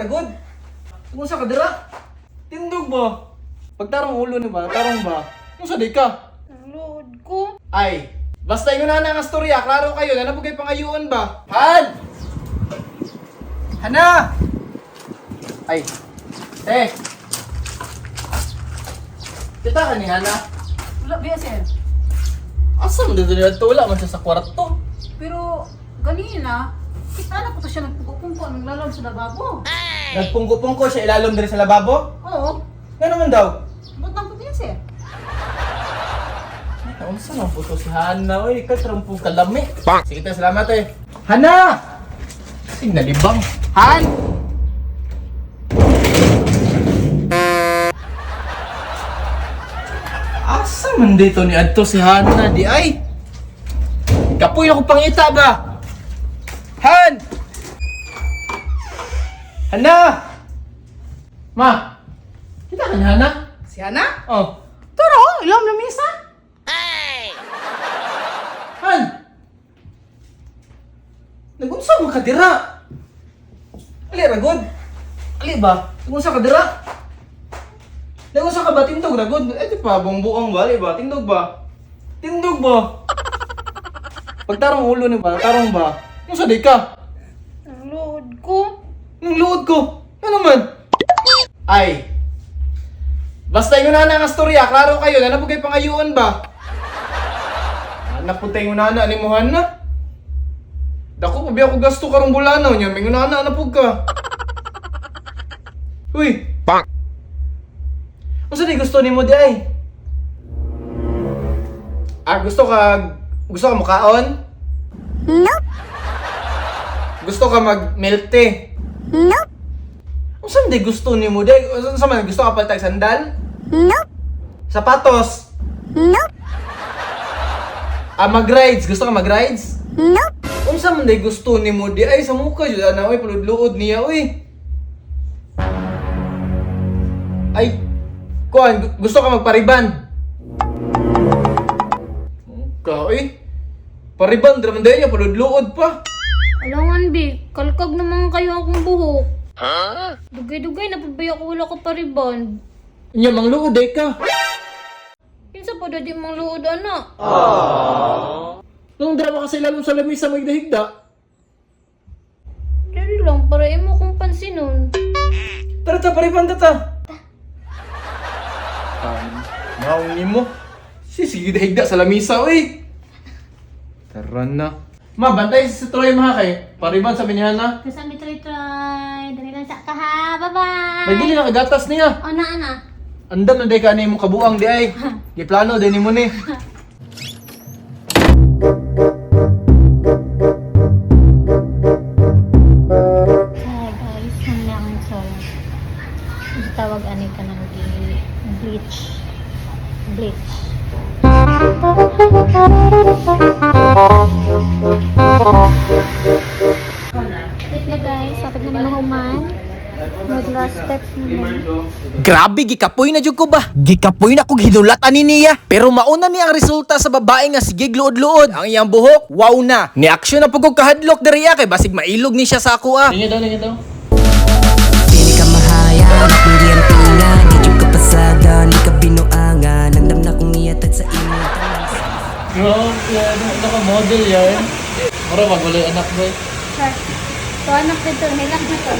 ragod. Kung sa kadira. Tindog ba? Pagtarong ulo ni ba? Tarong ba? Kung sa di ka? Ang load ko. Ay, basta yun na nga storya. Klaro kayo. Nanapugay pangayuan ba? Han! Hana! Ay. Kita ka ni Hana? Wala ba sir? Asa mo dito nila wala man siya sa kwarto? Pero ganina, kita na po to siya nagpugupong ko naglalaro sa lababo. Nagpungko-pungko siya ilalom din sa lababo? Oo. Nga naman daw. Ba't nang po sir? Ay, unsa man po to si Hana? Uy, katrampong kalami. Sige tayo, salamat eh. Hana! Sige na libang. Han! Asa man dito ni adto si Hana di ay? Kapoy ako pangita ba? Han! Hana! Ma! Kita ka ni Hana? Si Hana? Oh. Turo, ilam na misa. Han! Nagunsa mo kadira? Ali ragod. Ali ba? Nagunsa kadira? Nagunsa ka ba tindog ragod? Eh di pa buong ba? Ali ba? Tindog ba? Tindog ba? Pagtarong ulo ni ba? Tarong ba? Yung sa di ka? Ang load ko. Nung luod ko. Ano man? Ay. Basta yun na nga storya. Klaro kayo. Nanapugay pangayuan ba? Naputay mo na ni mo Hana. Dako pa biya ko gasto karong bulanaw niya. May ngunana na pug ka. Uy. Bang. Unsa di gusto nimo di ay? Gusto ka makaon? Nope. Gusto ka mag-milk tea? Nope. Unsa di gusto nimo di? Unsa man gusto ka patag sandal? Nope. Sapatos? Nope. Mag-rides? Gusto ka mag-rides? Nope. Unsa man di gusto nimo di ay sa mukha jud ana oy paludluod niya oy. Ay, kuan, gusto ka magpariban? Ka, pariban, draman dahil niya, paludluod pa. Alangan, Bi. Kalkag naman kayo akong buhok. Dugay-dugay, napabaya ko wala ko pariban. Inya, mangluod ay ka. Pinsa pa dadi mang luod, anak. Nung drama ka sa ilalong sa lamisa may dahigda. Dali lang, para imo kong pansinon. Tara ta, pariban ta. Naong nimo. Sige dahigda sa lamisa, oy. Tara na. Ma, bantay sa Troy mga kay. Pariban sabi ni Hana. Kasami try-try. Dali lang sa ka ha. Bye-bye. May dili na kagatas niya. Ana. Andam na day ka ni mo kabuang di ay. Giplano din mo ni. Hi guys, handa akong solo. Tawag ani ka ng bleach. Wait na guys, sapit na mahuman. Mag-last steps naman. Grabe, gikapoy na jud ko ba? Gikapoy na kog hinulat ani niya. Pero mauna ni ang resulta sa babae nga sige luod-luod. Ang iyang buhok, wow na. Ni aksyon na pugog kahadlok diriya kay basig mailog ni siya sa ako ah. Tingin daw. Dili ka mahaya, hindi ang tinga. Di jud ka pasada, di ka binuangan. Nandam na kong iyatag sa inyo. Grabe, naka-model yan. Mura magulay anak boy. Sir, to anak dito, nilang na to.